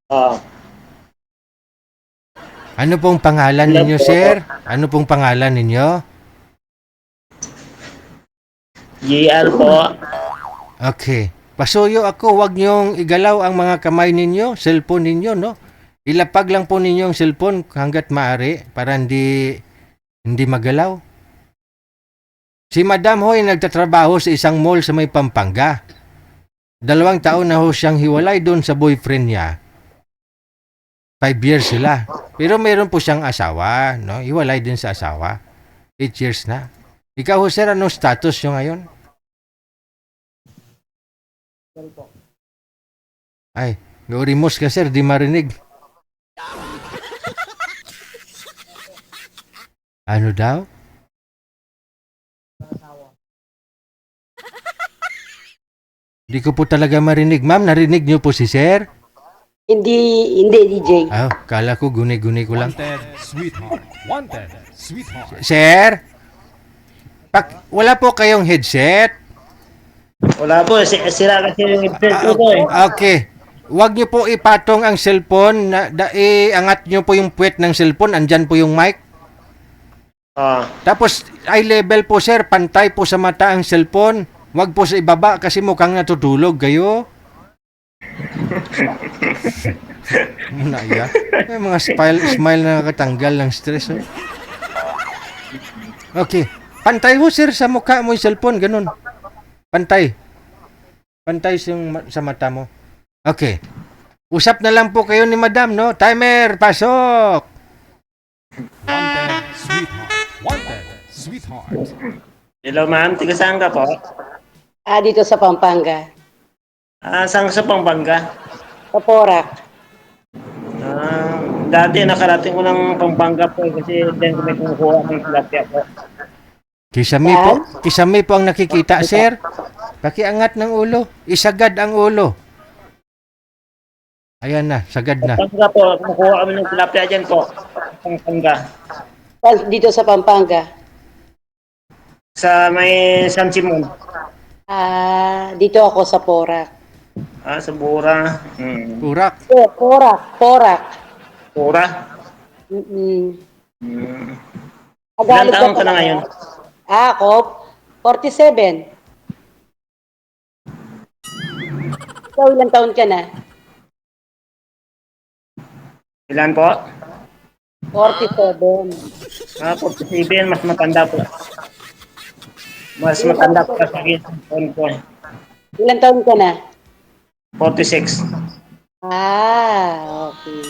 Ah, Ano pong pangalan hello ninyo, po. sir? Ano pong pangalan ninyo? GL po. Okay. Pasuyo ako, wag niyong igalaw ang mga kamay ninyo, cellphone ninyo, no? Ilapag lang po ninyo ang cellphone hanggat maaari para hindi magalaw. Si Madam Hoy nagtatrabaho sa isang mall sa may Pampanga. 2 taon na ho siyang hiwalay doon sa boyfriend niya. 5 years sila. Pero meron po siyang asawa, no? Hiwalay din sa asawa. 8 years na. Ikaw, ho, sir, anong status nyo ngayon? Ay, gaurimos ka, sir, di marinig. Ano daw? Di ko po talaga marinig. Ma'am, narinig niyo po si sir? Hindi, hindi, DJ. Ah, kala ko guni-guni ko lang. Wanted, sweetheart. Wanted, sweetheart. Sir, wala po kayong headset? Wala po, sira kasi yung headset ko po eh. Okay. Huwag niyo po ipatong ang cellphone. Iangat niyo po yung puwet ng cellphone. Andyan po yung mic. Ah, Tapos, eye level po, sir. Pantay po sa mata ang cellphone. Huwag po sa ibaba kasi mukhang natutulog kayo. Muna ya. May mga smile na nakatanggal ng stress. Oh. Okay. Pantay ho, sir, sa mukha mo yung cellphone. Ganun. Pantay. Pantay sa mata mo. Okay. Usap na lang po kayo ni Madam, no? Timer, pasok! Wanted, sweetheart. Wanted, sweetheart. hello ma'am, tiga saan ka po? Dito sa Pampanga. Saan ka sa Pampanga? Sa Porac. Dati nakarating ko ng Pampanga po kasi din ko may kumukuha ng tilapia po. Kisame po ang nakikita, sir. Pakiangat ng ulo. Isagad ang ulo. Ayan na, sagad na. Pampanga po, kumukuha kami ng tilapia dyan po. Pampanga. Dito sa Pampanga. Sa may San Simon. Dito ako sa Porac. Sa Bura. Urak. Porac. Bura. Mm-mm. Ilan Tagalog taon ka na pala. ngayon? Ako, 47. Ikaw, ilang taon ka na? Ilan po? 47. 47, mas matanda po. Mas matanda po sa akin. Taon po eh. Ilang taon ka na? 46. Okay.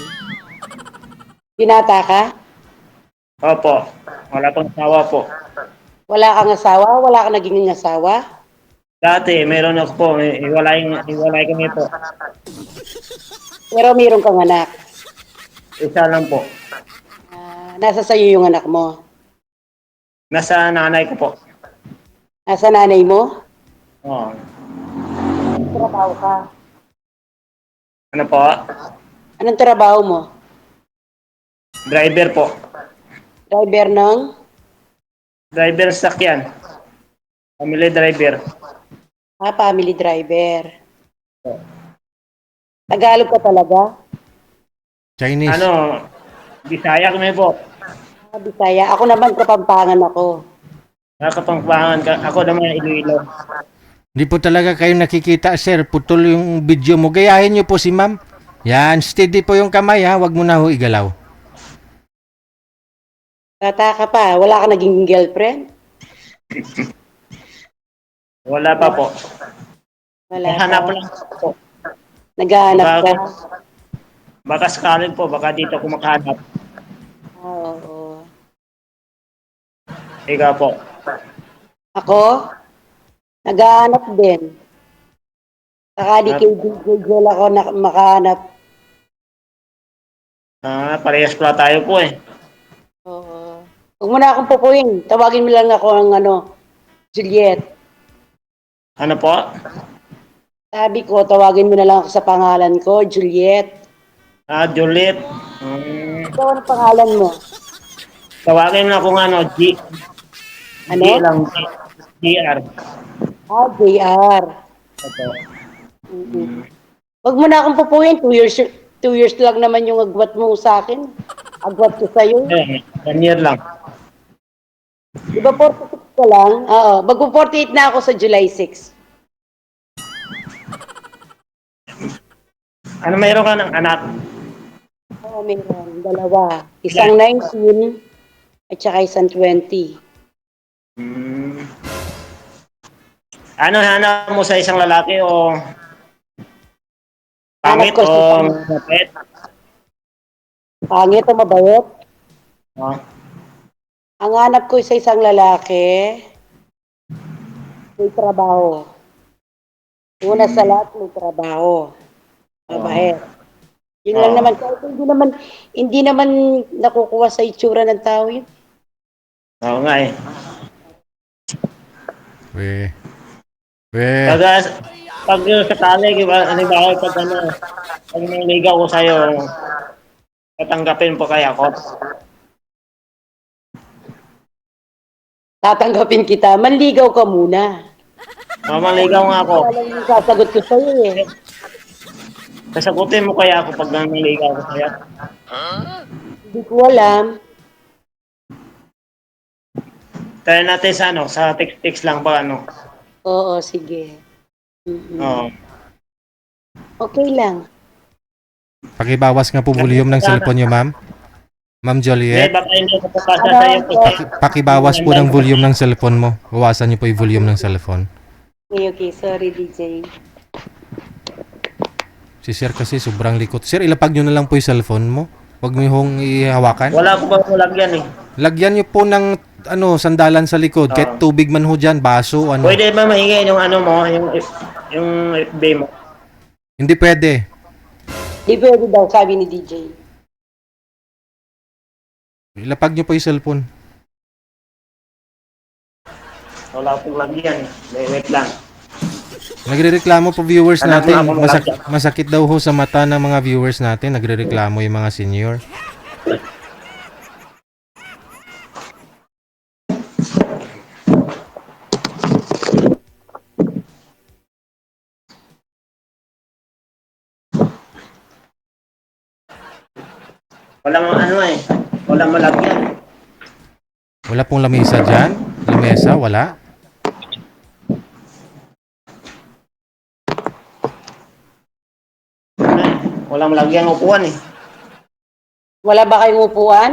Binata ka? Opo. Wala pang asawa po. Wala kang asawa? Wala kang naging asawa? Dati, meron ako po. Iwalay kami po. Pero mayroon kang anak. Isa lang po. Nasa sayo yung anak mo? Nasa nanay ko po. Nasa nanay mo? Oh. Trabaho ka. Ano po? Anong trabaho mo? Driver po. Driver ng? Driver sakyan. Family driver. Family driver. Tagalog ka talaga? Chinese. Ano? Bisaya kami po. Bisaya. Ako naman Kapampangan ako. Nakapangpangan ka. Ako naman Iloilo. Hindi po talaga kayo nakikita, sir. Putol yung video mo. Gayahin niyo po si ma'am. Yan, steady po yung kamay, ha. Huwag mo na ho igalaw. Bata ka pa. Wala ka naging girlfriend? Wala pa po. Wala Hanap pa. lang po. Naghahanap ka? Baka sakaling po. Baka dito ako makahanap. Oo. Ikaw po. Ako? Naghahanap din. Saka di kay Google ako makahanap. Parehas pala tayo po eh. Oo. Huwag mo na akong pupuin. Tawagin mo lang ako ng Juliet. Ano po? Sabi ko, tawagin mo na lang ako sa pangalan ko, Juliet. Juliet. Ikaw, ano pangalan mo? Tawagin mo ako G. Ano? G lang. GR. JR. Opo. Huwag mo na akong pupuin. 2 years, 2 years lang naman yung agwat mo sa akin. Agwat ko sa'yo. Eh, 1 year lang. Di ba 46 ka lang? Oo. Mag-48 na ako sa July 6. Ano, mayroon ka ng anak? Oo, meron. Dalawa. Isang 19 at saka isang 20. Hmm. Ano hanap mo sa isang lalaki o pangit Hanap ko o sa mapait? pangit o mabait. Oh. Ang hanap ko sa isang lalaki, may trabaho. Una sa lahat, may trabaho. Mabait. Yun lang Oo. naman. Kahit hindi naman nakukuha sa itsura ng tao yun. Oo nga eh. We. Pag sakali, halimbawa pag nangligaw ko sa'yo, tatanggapin po kaya ako? Tatanggapin kita. Manligaw ka muna. Manligaw nga ako. Wala lang yung sasagot ko sa'yo eh. Sasagutin mo kaya ako pag nangligaw ko sa'yo? Hindi ko alam. Try natin sa sa text-text lang pa Oo, sige. Mm-mm. Oo. Okay lang. Pakibawas nga po volume ng cellphone nyo, ma'am. Ma'am Eh, Joliet. baka hindi ko papasa sa'yo. Pakibawas po ng volume ng cellphone mo. Bawasan niyo po yung volume ng cellphone. Okay. Sorry, DJ. Si Sir kasi sobrang likot. Sir, ilapag nyo na lang po yung cellphone mo. Huwag mo hong ihawakan. Wala ko ba lagyan eh. Lagyan nyo po ng sandalan sa likod. Kahit tubig man ho dyan, baso, ano. Pwede ba mahingi yung mo, yung FB mo? Hindi pwede. Di pwede daw, sabi ni DJ. Ilapag nyo po yung cellphone. Wala akong lagyan eh. Wait lang. Nagrereklamo po viewers Anak natin. mo ako malagyan. Masakit daw ho sa mata ng mga viewers natin. Nagrereklamo yung mga senior. Walang walang malagyan. Wala pong lamesa dyan. Lamesa, wala. Walang malagyan upuan eh. Wala ba kayong upuan?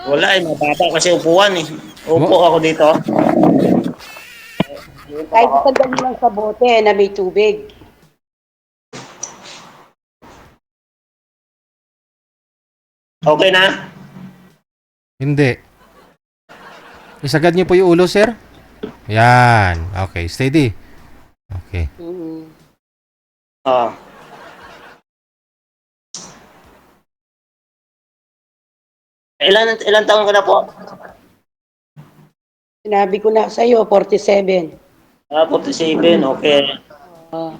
Wala eh, mababa kasi upuan eh. Upo ako dito. Kahit isang mo lang sa bote na may tubig. Okay na? Hindi. Isagad niyo po yung ulo, sir. Yan. Okay, steady. Okay. Mm-mm. Oo. Ilan taon ka na po? Sinabi ko na sa iyo, 47. 47, okay. Oh.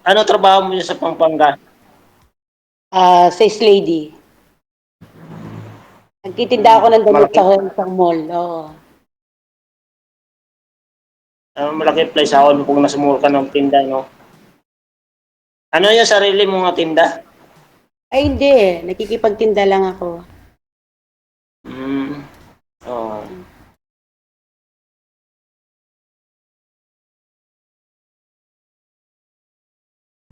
Ano trabaho mo sa Pampanga? Sales lady. Nagtitinda ako ng damit sa isang mall. Oo. Malaki place ako kung nasumuro ka ng tinda, no? Ano yung sarili mong tinda? Ay, hindi. Nakikipagtinda lang ako. Oo.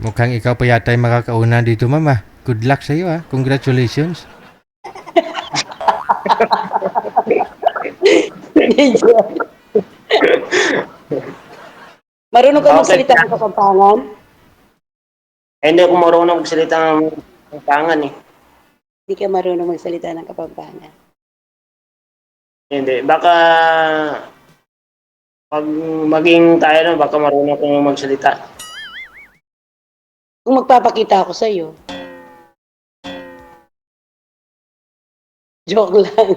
Mukhang ikaw pa yata yung makakauna dito, mama. Good luck sa iyo, ha. Congratulations. Marunong ka Okay. magsalita ng Kapampangan? Hindi ako marunong magsalita ng pangan eh. Hindi ka marunong magsalita ng Kapampangan. Hindi. Baka pag maging tayo na, baka marunong akong magsalita. Kung magpapakita ako sa iyo. Joke lang.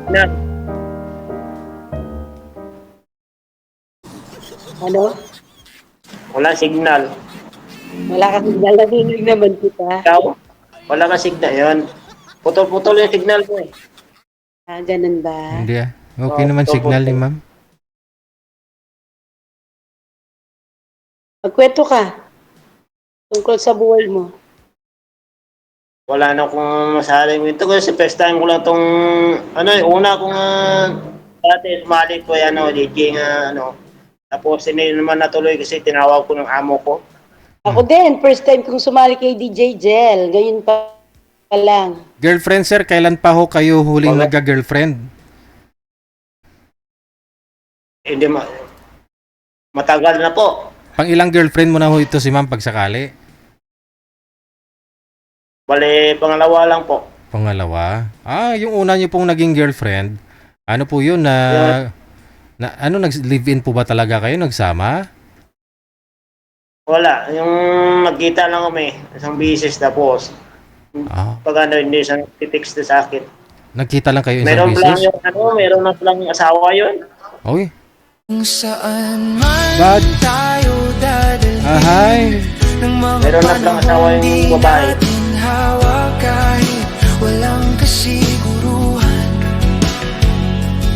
Na, Ano? wala signal. Wala ka signal. Narinig naman kita. Ikaw? Wala ka signal. Yun. Putol-putol yung signal ko eh. Ganun ba? Hindi, ah. Okay naman signal ni ma'am. Magkwento ka tungkol sa buhay mo. Wala na akong masaling ito kasi first time ko lang tong una kong dati sumali ko DJ nga tapos hindi naman natuloy kasi tinawag ko ng amo ko. Ako din, first time kong sumali kay DJ Jel. Ngayon pa lang. Girlfriend, sir, kailan pa ho kayo huling nagka-girlfriend? Hindi matagal na po. Pang ilang girlfriend mo na ho ito si ma'am pagsakali? Bale, pangalawa lang po. Pangalawa? Yung una niyo pong naging girlfriend, ano po yun nag-live-in po ba talaga kayo? Nagsama? Wala, yung nagkita lang kami, isang bisis tapos pag hindi siya nagtitext sa akin. Nagkita lang kayo isang Meron beses? lang meron na lang asawa yun. Oy. Kung saan man Bad. tayo dadalhin Ahay. ng mga Meron na lang asawa yung babae. natin hawak kahit walang kasiguruhan.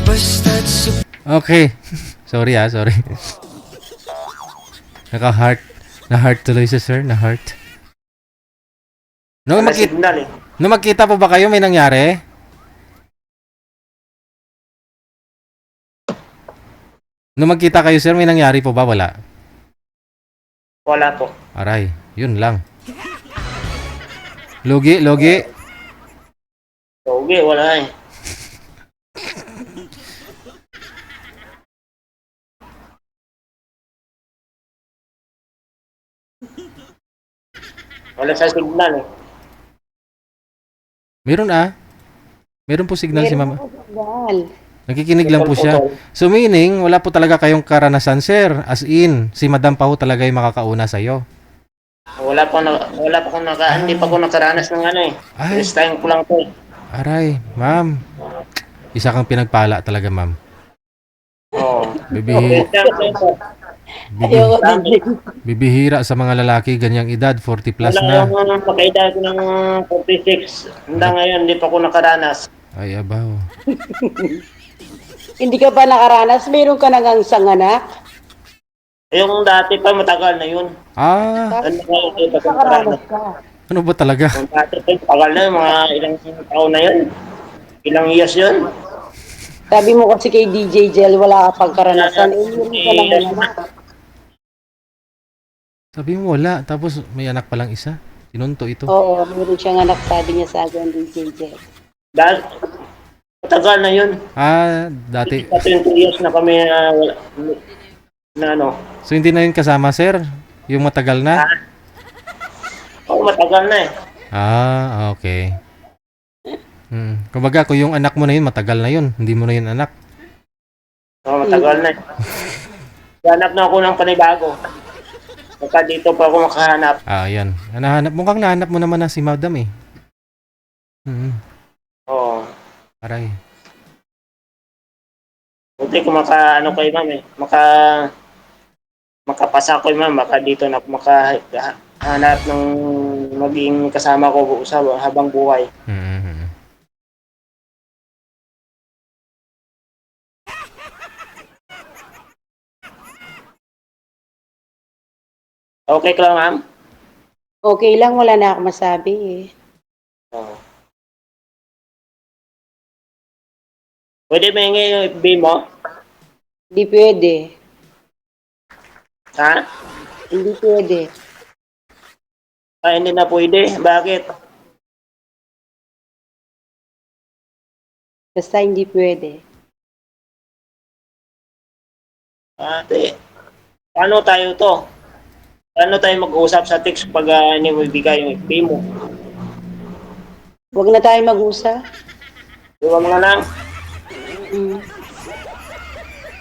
Basta't Okay. Sorry. Naka-heart. Na-heart tuloy si sir. Na-heart. Nung Signal eh. magkita po ba kayo, may nangyari? Nung magkita kayo, sir, may nangyari po ba? Wala. Wala po. Aray, yun lang. Logi. Okay, wala eh. Wala sa signal eh. Meron po signal si mama. Signal. Nakikinig lang po siya. So meaning, wala po talaga kayong karanasan, sir. As in, si madam pa ho talaga yung makakauna sa'yo. Hindi pa ko nakaranas ng eh. Ay. First time ko lang to eh. Aray, ma'am. Isa kang pinagpala talaga, ma'am. Oo. Ayoko din. Bibihira sa mga lalaki ganyang edad, 40 plus Wala na. yung pagkaedad ko ng 46. Hanggang ngayon, hindi pa ko nakaranas. Ay, abaw. Hindi ka pa nakaranas? Meron ka nang isang anak? Yung dati pa, matagal na yun. Ano ngayon, hindi pa ko nakaranas. Nakaranas ka. Ano ba talaga? Yung dati pa, matagal na yun. Mga ilang taon na yun. Ilang years yun. Sabi mo kasi kay DJ Jel, wala ka pang karanasan. Meron ka nang anak. Sabi mo wala, tapos may anak pa lang isa. Sinunto ito. Oo, meron siyang anak, sabi niya sa akin, DJ Jel. Dahil, matagal na yun. Dati. 20 years na kami So hindi na yun kasama, sir? Yung matagal na? Oo, matagal na eh. Okay. Kumbaga, kung yung anak mo na yun, matagal na yun. Hindi mo na yun anak. Oo, matagal na eh. Hanap na ako ng panibago. Baka dito pa ako makahanap. Yan. Mukhang nahanap mo naman na si madam eh. Oo. Aray. Buti kung kayo ma'am eh. Makapasa ko ma'am. Baka dito na makahanap ng maging kasama ko sa habang buhay. Okay ka lang ma'am? Okay lang, wala na ako masabi eh. Oo. Pwede mahingi yung FB mo? Hindi pwede. Ha? Hindi pwede. Hindi na pwede. Bakit? Basta hindi pwede. Ate, paano tayo to? Paano tayo mag-usap sa text pag hindi mo ibigay yung FB mo? Huwag na tayo mag-usap. Iwan mo na lang. Mm.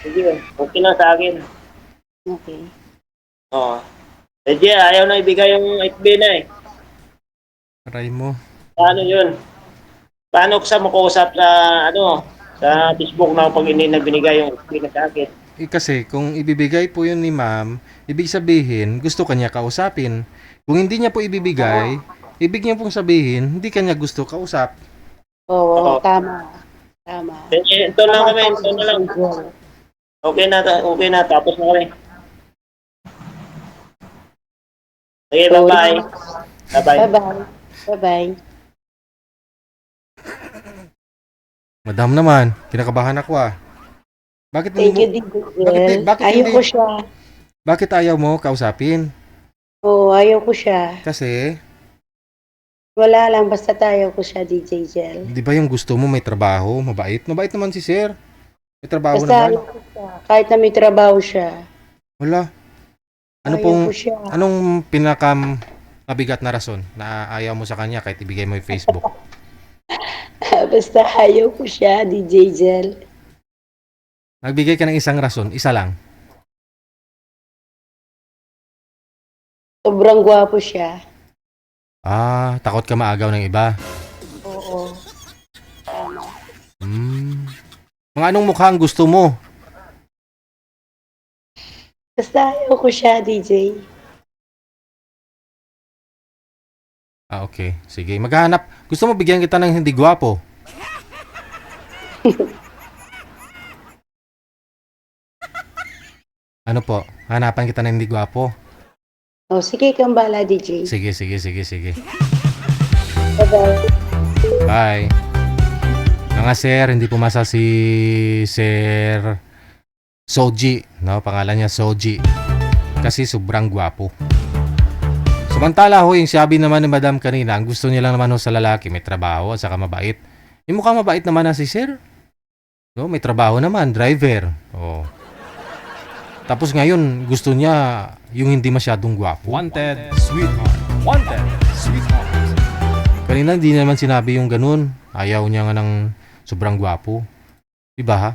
Sige, okay na sa akin. Okay. Oo. Sige, ayaw na ibigay yung FB na eh. Aray mo. Paano yun? Paano ko sa makausap sa Facebook na pag hindi na binigay yung FB na sa akin? Kasi kung ibibigay po yun ni ma'am, ibig sabihin, gusto kanya kausapin. Kung hindi niya po ibibigay, ibig niya pong sabihin, hindi kanya gusto kausap. Oo, tama. Tama. Ito lang kami, ito na lang. Okay na, tapos na kami. Sige, bye-bye. Bye-bye. Bye-bye. Bye-bye. Madam naman, kinakabahan ako ah. Bakit Thank you, mo, Digel. bakit Ayaw hindi- ko siya. bakit ayaw mo kausapin? Oo, ayaw ko siya. Kasi, Wala lang, basta tayo ko siya, DJ Gel. di ba yung gusto mo may trabaho, mabait? Mabait naman si sir. May trabaho Basta naman. ayaw ko siya. Kahit na may trabaho siya. Wala. Ano Ayaw pong, ko siya. anong mabigat na rason na ayaw mo sa kanya kahit ibigay mo yung Facebook? Basta ayaw ko siya, DJ Gel. Nagbigay ka ng isang rason, isa lang. Sobrang gwapo siya. Ah, takot ka maagaw ng iba. Oo. Mga anong mukha ang gusto mo? Basta ayaw ko siya, DJ. Ah, okay. Sige, maghanap. Gusto mo bigyan kita ng hindi gwapo? Ano po? Hanapan kita ng hindi gwapo? O, sige kang bala, DJ. Sige. Bye-bye. Bye. Mga sir, hindi pumasa si Sir Soji. No? Pangalan niya Soji. Kasi sobrang gwapo. Samantala ho, yung sabi naman ni Madam kanina, ang gusto niya lang naman ho sa lalaki, may trabaho at saka mabait. Yung mukhang mabait naman na si Sir. No, may trabaho naman, driver. Oh. Tapos ngayon, gusto niya yung hindi masyadong gwapo. Wanted, sweetheart. Wanted, sweetheart. Kanina hindi naman sinabi yung ganun. Ayaw niya nga ng sobrang gwapo. Diba ha?